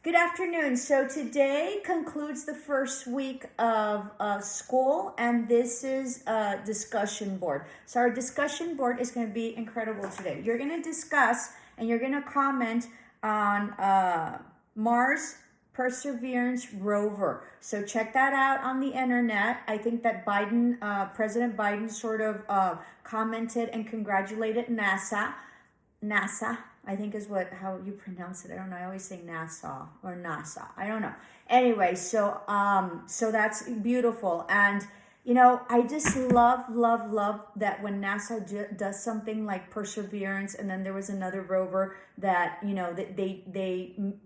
Good afternoon. So today concludes the first week of school, and this is a discussion board. So our discussion board is going to be incredible today. You're going to discuss and you're going to comment on Mars Perseverance Rover. So check that out on the internet. I think that President Biden sort of commented and congratulated NASA, I think is how you pronounce it. I don't know. I always say Nassau or NASA. I don't know. Anyway, so that's beautiful. And I just love that when NASA does something like Perseverance, and then there was another rover that that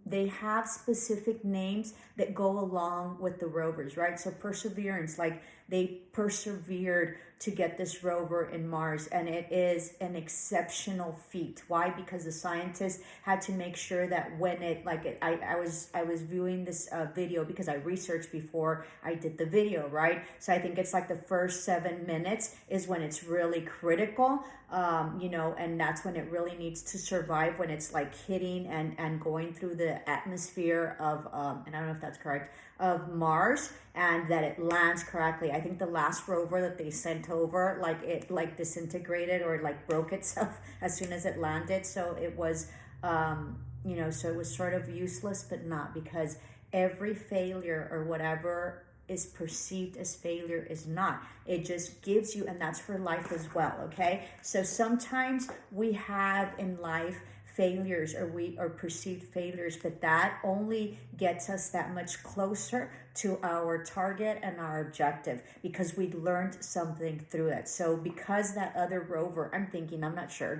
they have specific names that go along with the rovers, right? So Perseverance, like they persevered to get this rover in Mars, and it is an exceptional feat. Why? Because the scientists had to make sure that when I was viewing this video because I researched before I did the video, right? So I think it's like the first 7 minutes is when it's really critical, and that's when it really needs to survive, when it's like hitting and going through the atmosphere of, and I don't know if that's correct, of Mars, and that it lands correctly. I think the last rover that they sent over, it disintegrated or broke itself as soon as it landed. So it was, so it was sort of useless, but not, because every failure or whatever is perceived as failure is not. It just gives you, and that's for life as well, okay? So sometimes we have in life failures or perceived failures, but that only gets us that much closer to our target and our objective, because we learned something through it. So because that other rover, I'm not sure,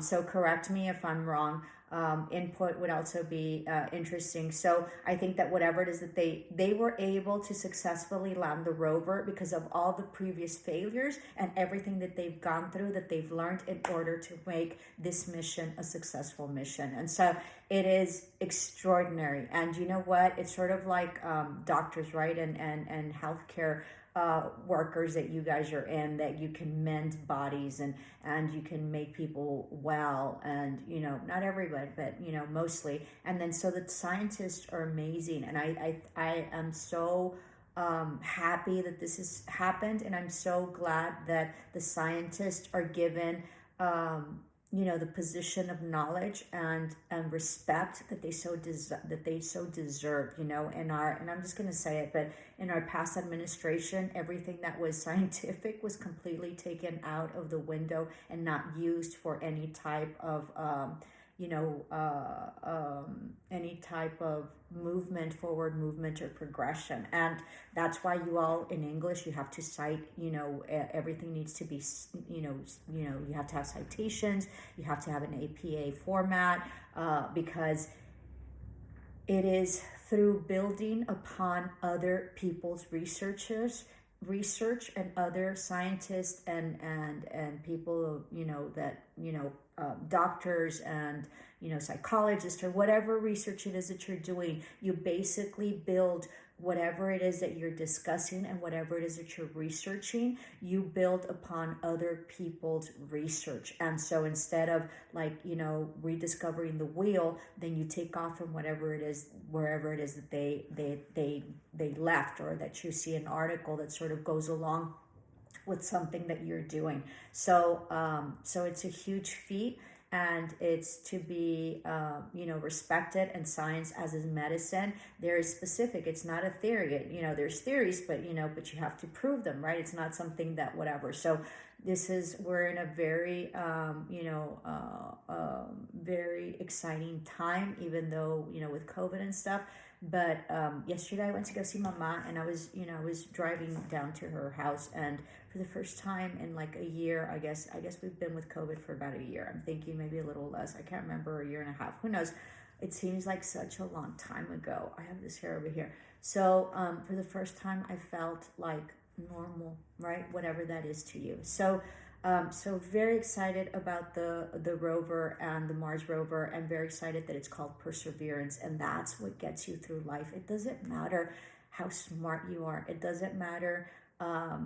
so correct me if I'm wrong. Input would also be interesting. So I think that whatever it is that they were able to successfully land the rover because of all the previous failures and everything that they've gone through, that they've learned in order to make this mission a successful mission. And so it is extraordinary. And you know what? It's sort of like doctors, right? And healthcare workers that you guys are in, that you can mend bodies and you can make people well, and not everybody, but mostly. And then so the scientists are amazing, and I am so happy that this has happened, and I'm so glad that the scientists are given the position of knowledge and respect that they so deserve, in our, and I'm just going to say it, but in our past administration, everything that was scientific was completely taken out of the window and not used for any type of any type of forward movement or progression. And that's why you all in English, you have to cite, everything needs to be, you have to have citations, you have to have an APA format, because it is through building upon other people's research and other scientists and people, that, doctors and, psychologists, or whatever research it is that you're doing. You basically build whatever it is that you're discussing and whatever it is that you're researching, you build upon other people's research. And so instead of rediscovering the wheel, then you take off from wherever it is that they left, or that you see an article that sort of goes along with something that you're doing. So so it's a huge feat, and it's to be respected. And science, as is medicine, there is specific. It's not a theory. There's theories, but but you have to prove them, right? It's not something that whatever. So we're in a very very exciting time, even though with COVID and stuff. But yesterday I went to go see Mama, and I was driving down to her house, and for the first time in like a year, I guess we've been with COVID for about a year. I'm thinking maybe a little less. I can't remember, a year and a half. Who knows? It seems like such a long time ago. I have this hair over here. So for the first time, I felt like normal, right? Whatever that is to you. So so very excited about the rover and the Mars rover, and very excited that it's called Perseverance, and that's what gets you through life. It doesn't matter how smart you are. It doesn't matter that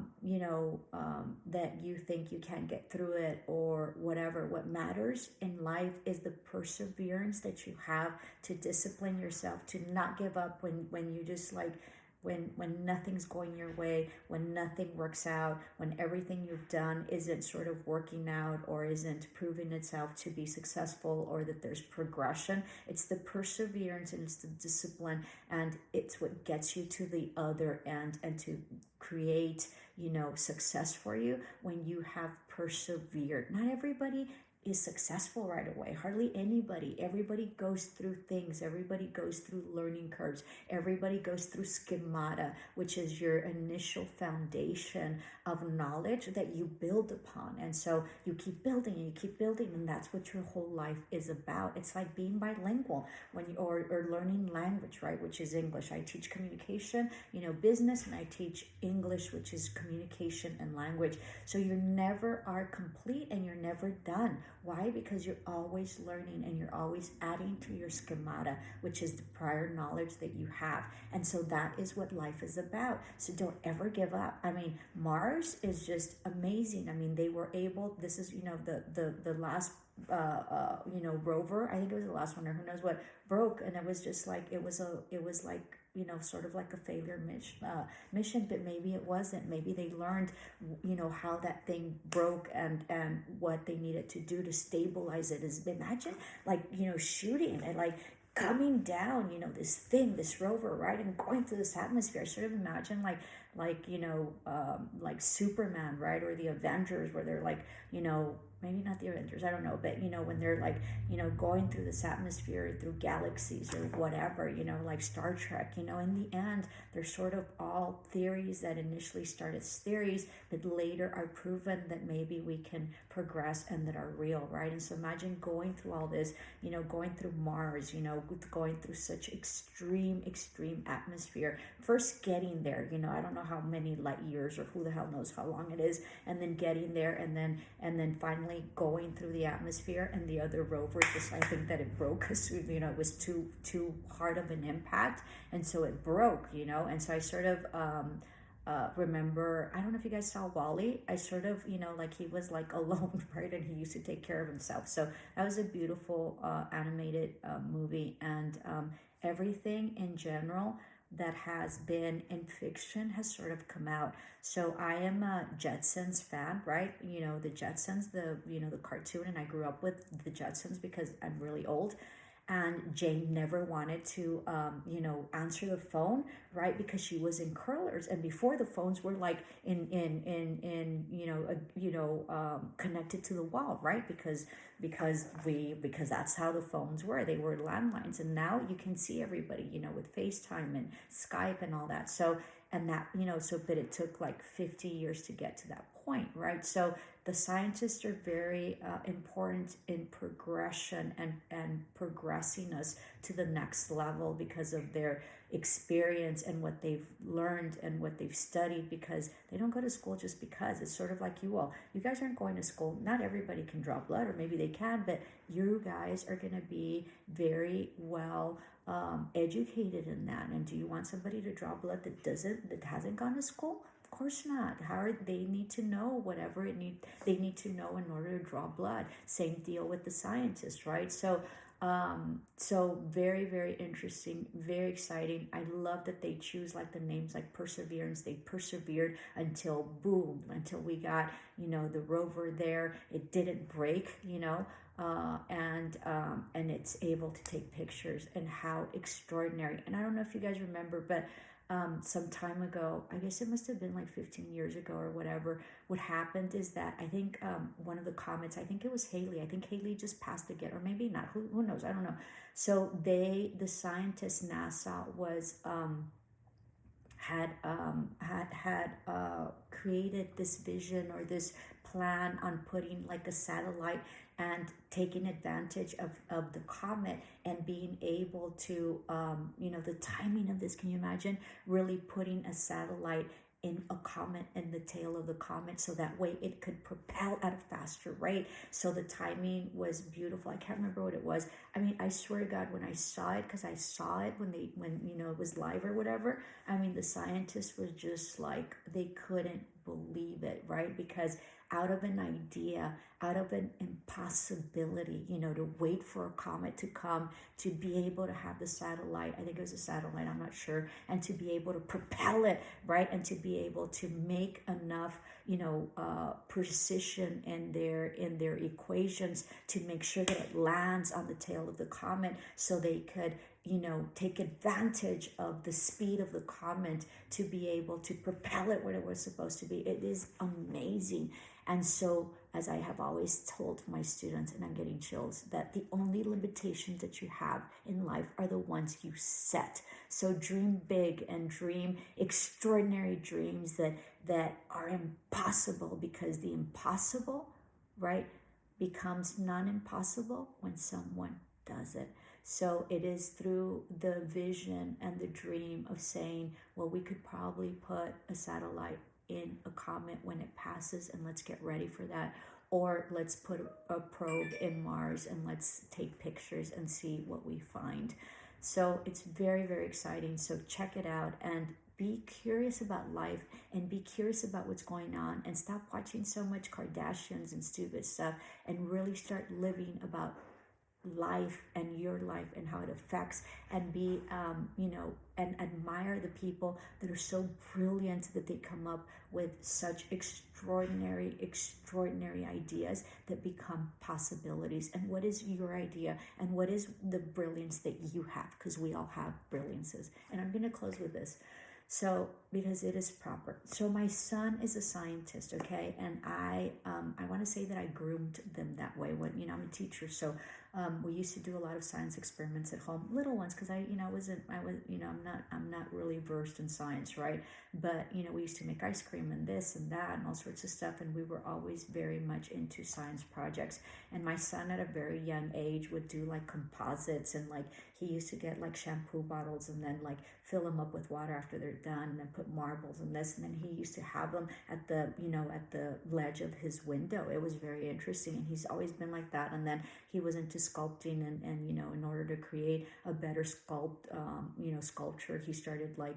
you think you can't get through it or whatever. What matters in life is the perseverance that you have to discipline yourself, to not give up when you just like, when nothing's going your way, when nothing works out, when everything you've done isn't sort of working out or isn't proving itself to be successful, or that there's progression. It's the perseverance and it's the discipline, and it's what gets you to the other end and to create, success for you when you have persevered. Not everybody is successful right away. Hardly anybody. Everybody goes through things. Everybody goes through learning curves. Everybody goes through schemata, which is your initial foundation of knowledge that you build upon. And so you keep building and you keep building, and that's what your whole life is about. It's like being bilingual or learning language, right? Which is English. I teach communication, business, and I teach English, which is communication and language. So you never are complete and you're never done. Why? Because you're always learning and you're always adding to your schemata, which is the prior knowledge that you have. And so that is what life is about. So don't ever give up. I mean, Mars is just amazing. I mean, they were able, this is, the last rover, I think it was the last one, or who knows what, broke, and it was just like, it was like, sort of like a failure mission, but maybe it wasn't. Maybe they learned, how that thing broke and what they needed to do to stabilize it. Is imagine like, shooting and like coming down, this rover, right, and going through this atmosphere. I sort of imagine like like Superman, right, or the Avengers, where they're like, maybe not the Avengers, I don't know, but when they're like, going through this atmosphere, through galaxies or whatever, like Star Trek, in the end, they're sort of all theories that initially start as theories, but later are proven that maybe we can progress and that are real, right? And so imagine going through all this, going through Mars, going through such extreme atmosphere, first getting there, I don't know how many light years or who the hell knows how long it is, and then getting there, and then finally going through the atmosphere, and the other rover, just I think that it broke because it was too hard of an impact, and so it broke, and so I sort of remember, I don't know if you guys saw Wall-E. I sort of, like he was like alone, right, and he used to take care of himself. So that was a beautiful animated movie, and everything in general that has been in fiction has sort of come out. So I am a Jetsons fan, right? The Jetsons, the cartoon, and I grew up with the Jetsons because I'm really old. And Jane never wanted to, answer the phone, right? Because she was in curlers, and before the phones were like connected to the wall, right? Because that's how the phones were. They were landlines, and now you can see everybody, with FaceTime and Skype and all that. So, and that, but it took like 50 years to get to that point, right? So the scientists are very important in progression and progressing us to the next level because of their experience and what they've learned and what they've studied, because they don't go to school just because. It's sort of like you all. You guys aren't going to school. Not everybody can draw blood, or maybe they can, but you guys are going to be very well educated in that. And do you want somebody to draw blood that hasn't gone to school? Of course not. They need to know whatever they need to know in order to draw blood. Same deal with the scientists, right? So very, very interesting, very exciting. I love that they choose like the names like Perseverance. They persevered until boom, until we got, the rover there. It didn't break, and it's able to take pictures, and how extraordinary. And I don't know if you guys remember, but some time ago, I guess it must have been like 15 years ago or whatever, what happened is that I think one of the comets, I think it was Haley, I think Haley just passed again, or maybe not, who knows, I don't know. So the scientists, NASA was had created this vision or this plan on putting like a satellite and taking advantage of the comet and being able to, the timing of this, can you imagine really putting a satellite in a comet, in the tail of the comet, so that way it could propel at a faster rate. So the timing was beautiful. I can't remember what it was. I mean, I swear to God, when I saw it, because I saw it when it was live or whatever, I mean, the scientists were just like, they couldn't believe it, right? Because out of an idea, out of an impossibility, to wait for a comet to come, to be able to have the satellite, I think it was a satellite, I'm not sure, and to be able to propel it, right? And to be able to make enough, precision in their equations to make sure that it lands on the tail of the comet, so they could take advantage of the speed of the comet to be able to propel it where it was supposed to be. It is amazing. And so, as I have always told my students, and I'm getting chills, that the only limitations that you have in life are the ones you set. So dream big and dream extraordinary dreams that are impossible, because the impossible, right, becomes non-impossible when someone does it. So it is through the vision and the dream of saying, well, we could probably put a satellite in a comet when it passes, and let's get ready for that. Or let's put a probe in Mars and let's take pictures and see what we find. So it's very, very exciting. So check it out and be curious about life, and be curious about what's going on, and stop watching so much Kardashians and stupid stuff, and really start living about life and your life and how it affects, and be and admire the people that are so brilliant that they come up with such extraordinary ideas that become possibilities. And what is your idea, and what is the brilliance that you have? Because we all have brilliances. And I'm going to close with this. So, because it is proper. So my son is a scientist, okay? And I want to say that I groomed them that way. When, I'm a teacher, so we used to do a lot of science experiments at home, little ones, because I'm not really versed in science, right? But, we used to make ice cream and this and that and all sorts of stuff. And we were always very much into science projects. And my son at a very young age would do like composites, and like he used to get like shampoo bottles and then like fill them up with water after they're done, and then put marbles and this, and then he used to have them at the at the ledge of his window. It was very interesting, and he's always been like that. And then he was into sculpting, and in order to create a better sculpture, he started like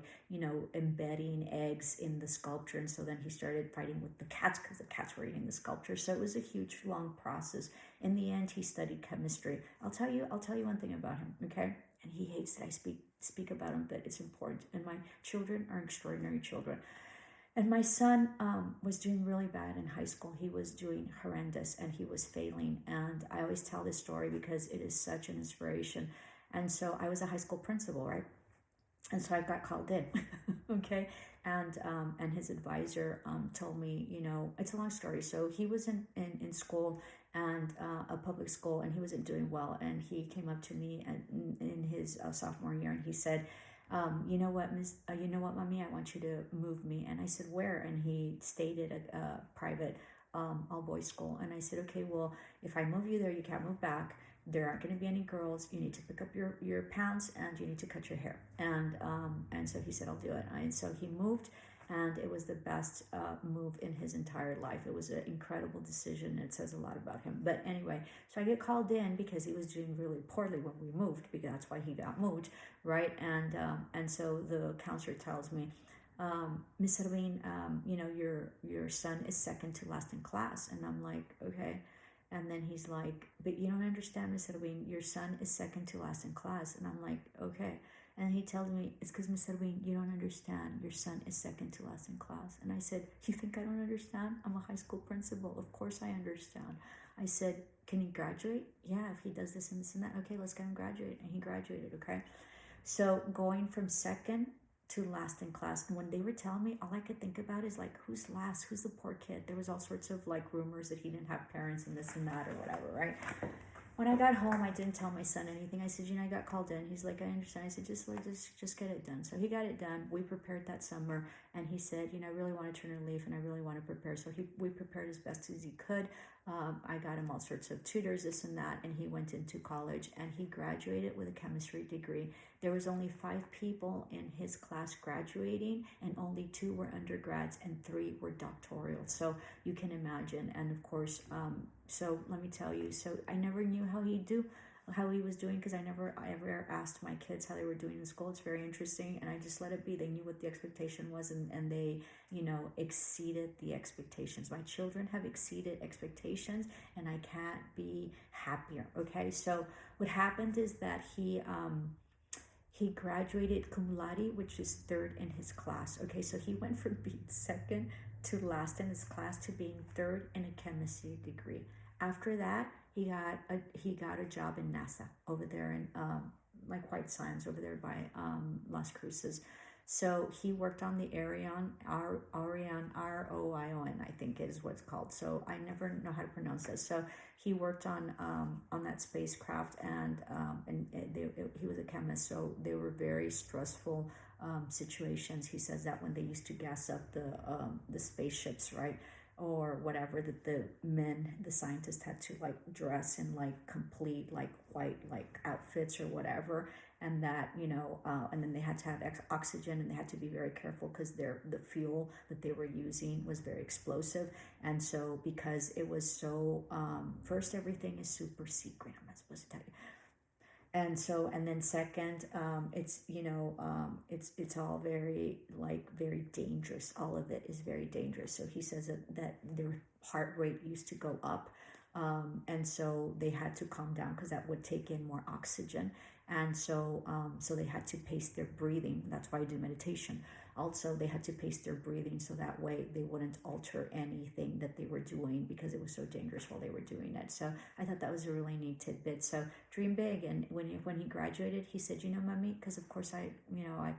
embedding eggs in the sculpture, and so then he started fighting with the cats because the cats were eating the sculpture. So it was a huge long process. In the end, he studied chemistry. I'll tell you one thing about him, okay? And he hates that I speak about him, but it's important. And my children are extraordinary children. And my son was doing really bad in high school. He was doing horrendous, and he was failing. And I always tell this story because it is such an inspiration. And so I was a high school principal, right? And so I got called in, okay? And his advisor told me, it's a long story. So he was in school, and a public school, and he wasn't doing well. And he came up to me in his sophomore year, and he said, you know what, mommy, I want you to move me. And I said, where? And he stayed at a private all-boys school. And I said, okay, well, if I move you there, you can't move back. There aren't going to be any girls. You need to pick up your pants, and you need to cut your hair. And so he said, I'll do it. And so he moved, and it was the best move in his entire life. It was an incredible decision. It says a lot about him. But anyway, so I get called in because he was doing really poorly when we moved, because that's why he got moved, right? And so the counselor tells me, Miss Edwin, your son is second to last in class. And I'm like, okay. And then he's like, but you don't understand, Miss Edwin, your son is second to last in class. And I'm like, okay. And he tells me, it's because, Miss Edwin, you don't understand, your son is second to last in class. And I said, you think I don't understand? I'm a high school principal. Of course I understand. I said, can he graduate? Yeah, if he does this and this and that. Okay, let's get him graduate. And he graduated, okay? So going from second to last in class. And when they were telling me, all I could think about is like, who's last? Who's the poor kid? There was all sorts of like rumors that he didn't have parents and this and that or whatever, right? When I got home, I didn't tell my son anything. I said, I got called in. He's like, I understand. I said, just get it done. So he got it done. We prepared that summer, and he said, I really want to turn a leaf, and I really want to prepare. So we prepared as best as he could. I got him all sorts of tutors, this and that, and he went into college and he graduated with a chemistry degree. There was only 5 people in his class graduating, and only 2 were undergrads and 3 were doctoral. So you can imagine. And of course, so let me tell you, so I never knew how he was doing, because I ever asked my kids how they were doing in school. It's very interesting, and I just let it be. They knew what the expectation was, and they, exceeded the expectations. My children have exceeded expectations, and I can't be happier. Okay, so what happened is that he graduated cum laude, which is 3rd in his class. Okay, so he went from being 2nd to last in his class to being 3rd in a chemistry degree. After that, he got a job in NASA over there in like White Sands over there by Las Cruces. So he worked on the Ariane, Roion, I think is what it's called. So I never know how to pronounce this. So he worked on that spacecraft, and he was a chemist. So they were very stressful situations. He says that when they used to gas up the spaceships, right? Or whatever, that the scientists had to like dress in like complete like white like outfits or whatever, and that and then they had to have oxygen, and they had to be very careful because the fuel that they were using was very explosive. And so because it was so first, everything is super secret, I'm not supposed to tell you. And then second, it's it's all very very dangerous. All of it is very dangerous. So he says that their heart rate used to go up, and so they had to calm down because that would take in more oxygen. And so they had to pace their breathing. That's why I do meditation. Also, they had to pace their breathing so that way they wouldn't alter anything that they were doing, because it was so dangerous while they were doing it. So I thought that was a really neat tidbit. So dream big. And when he graduated, he said, Mommy, because of course I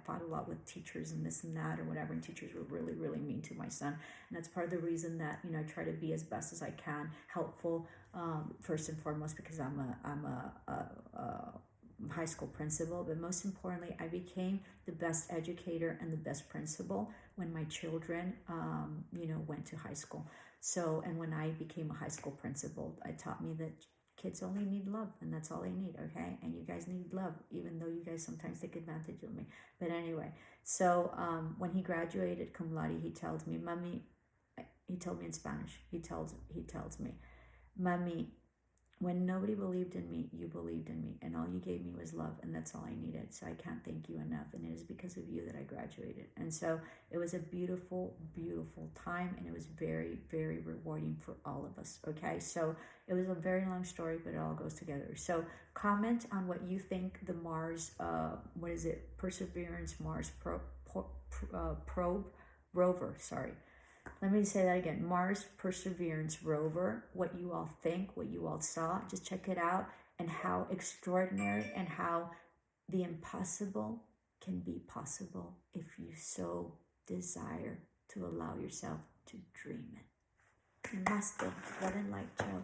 fought a lot with teachers and this and that or whatever, and teachers were really, really mean to my son. And that's part of the reason that, I try to be as best as I can, helpful, first and foremost, because I'm a high school principal, but most importantly, I became the best educator and the best principal when my children, went to high school. So, and when I became a high school principal, it taught me that kids only need love, and that's all they need, okay? And you guys need love, even though you guys sometimes take advantage of me. But anyway, so when he graduated cum laude, he tells me, Mommy, he told me in Spanish, he tells me, Mommy, when nobody believed in me, you believed in me, and all you gave me was love, and that's all I needed. So I can't thank you enough, and it is because of you that I graduated. And so it was a beautiful, beautiful time, and it was very, very rewarding for all of us, okay? So it was a very long story, but it all goes together. So comment on what you think the Mars, Perseverance Mars probe, rover, sorry. Let me say that again. Mars Perseverance rover, what you all think, what you all saw. Just check it out, and how extraordinary and how the impossible can be possible if you so desire to allow yourself to dream it. Namaste. Love and light, Joe.